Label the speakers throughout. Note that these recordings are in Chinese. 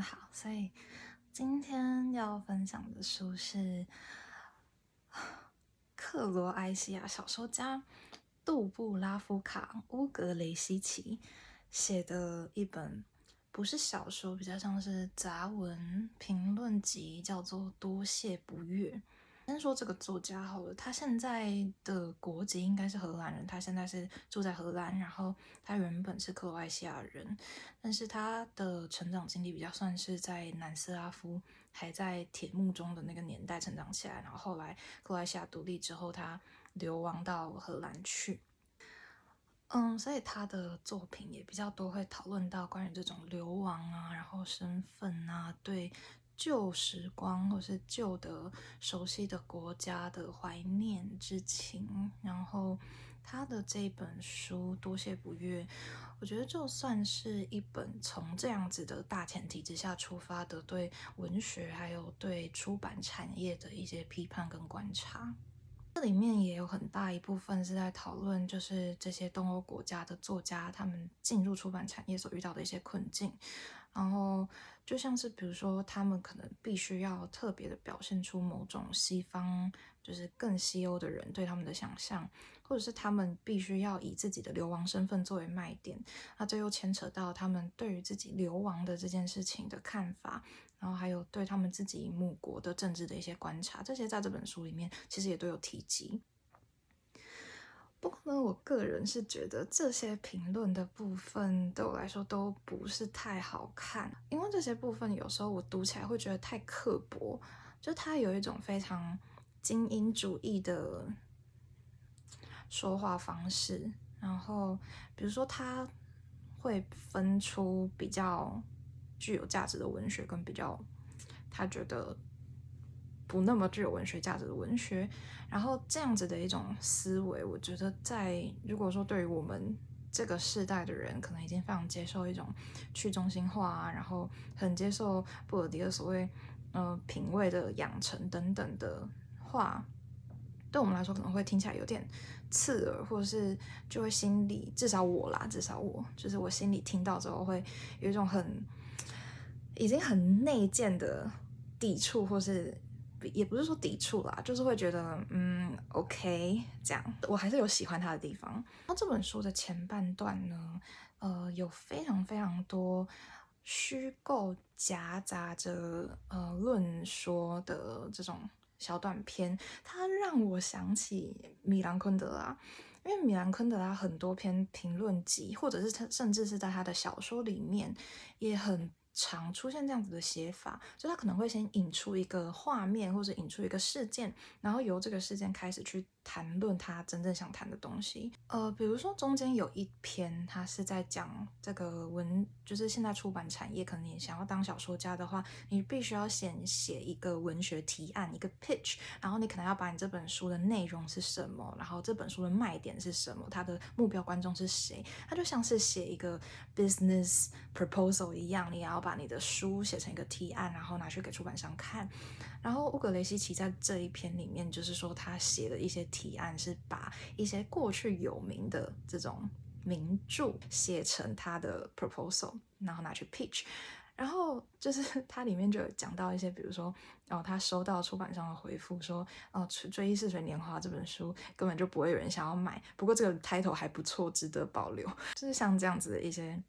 Speaker 1: 好，所以今天要分享的书是克罗埃西亚小说家杜布拉夫卡·乌格雷西奇写的一本，不是小说，比较像是杂文评论集，叫做《多谢不悦》。先说这个作家好了，他现在的国籍应该是荷兰人，他现在是住在荷兰，然后他原本是克罗埃西亚人，但是他的成长经历比较算是在南斯拉夫还在铁幕中的那个年代成长起来，然后后来克罗埃西亚独立之后，他流亡到荷兰去。所以他的作品也比较多会讨论到关于这种流亡啊，然后身份啊，对旧时光或是旧的熟悉的国家的怀念之情。然后他的这一本书《多谢不悦》，我觉得就算是一本从这样子的大前提之下出发的对文学还有对出版产业的一些批判跟观察。这里面也有很大一部分是在讨论，就是这些东欧国家的作家他们进入出版产业所遇到的一些困境，然后就像是比如说他们可能必须要特别的表现出某种西方就是更西欧的人对他们的想象，或者是他们必须要以自己的流亡身份作为卖点，那这又牵扯到他们对于自己流亡的这件事情的看法，然后还有对他们自己母国的政治的一些观察，这些在这本书里面其实也都有提及。不过呢，我个人是觉得这些评论的部分对我来说都不是太好看，因为这些部分有时候我读起来会觉得太刻薄，就它有一种非常精英主义的说话方式，然后比如说他会分出比较具有价值的文学跟比较他觉得不那么具有文学价值的文学，然后这样子的一种思维，我觉得在如果说对于我们这个世代的人，可能已经非常接受一种去中心化啊，然后很接受布尔迪的所谓品味的养成等等的话，对我们来说可能会听起来有点刺耳，或者是就会心里至少我啦，至少我就是我心里听到之后会有一种已经很内建的抵触，或是也不是说抵触啦，就是会觉得OK 这样，我还是有喜欢他的地方。那这本书的前半段呢，有非常非常多虚构夹杂着论说的这种小短片，它让我想起米兰昆德拉。因为米兰昆德拉很多篇评论集，或者是他甚至是在他的小说里面，也很常出现这样子的写法，就他可能会先引出一个画面或者引出一个事件，然后由这个事件开始去谈论他真正想谈的东西。比如说中间有一篇，他是在讲这个就是现在出版产业，可能你想要当小说家的话，你必须要先写一个文学提案，一个 pitch，然后你可能要把你这本书的内容是什么，然后这本书的卖点是什么，它的目标观众是谁，它就像是写一个 business proposal 一样，你也要把你的书写成一个提案，然后拿去给出版商看。然后乌格雷西奇在这一篇里面，就是说他写的一些提案是把一些过去有名的这种名著写成他的 proposal，然后拿去 pitch。然后就是它里面就有讲到一些，比如说，他收到出版商的回复说，《追忆似水年华》这本书根本就不会有人想要买，不过这个 title 还不错，值得保留。就是像这样子的一些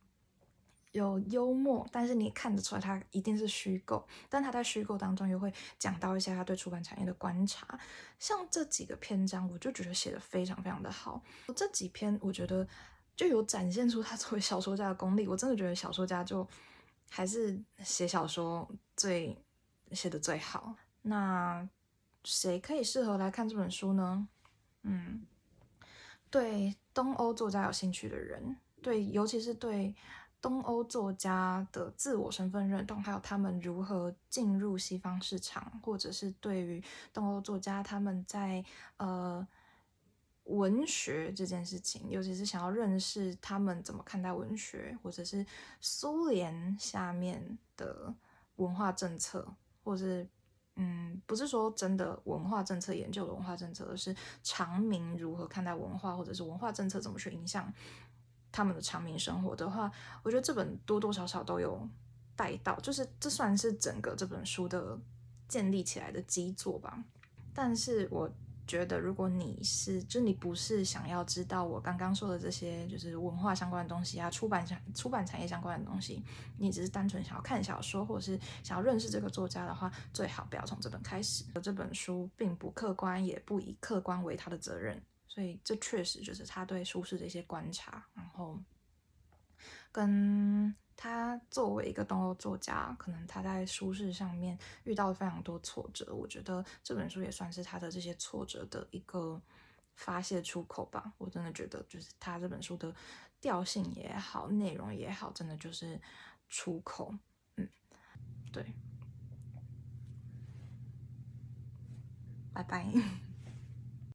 Speaker 1: 有幽默，但是你看得出来他一定是虚构，但他在虚构当中又会讲到一些他对出版产业的观察，像这几个篇章，我就觉得写得非常非常的好。这几篇我觉得就有展现出他作为小说家的功力，我真的觉得小说家就还是写小说写得最好。那谁可以适合来看这本书呢？对东欧作家有兴趣的人，尤其是对东欧作家的自我身份认同，还有他们如何进入西方市场，或者是对于东欧作家他们在文学这件事情，尤其是想要认识他们怎么看待文学，或者是苏联下面的文化政策，或者是不是说真的文化政策研究的文化政策，而是常民如何看待文化，或者是文化政策怎么去影响他们的常民生活的话，我觉得这本多多少少都有带到，就是这算是整个这本书的建立起来的基座吧。但是我觉得，如果你不是想要知道我刚刚说的这些，就是文化相关的东西啊，出版产业相关的东西，你只是单纯想要看小说，或者是想要认识这个作家的话，最好不要从这本开始。这本书并不客观，也不以客观为他的责任，所以这确实就是他对舒适的一些观察，然后跟他作为一个东欧作家，可能他在书适上面遇到了非常多挫折，我觉得这本书也算是他的这些挫折的一个发泄出口吧。我真的觉得，就是他这本书的调性也好，内容也好，真的就是出口。对，拜拜。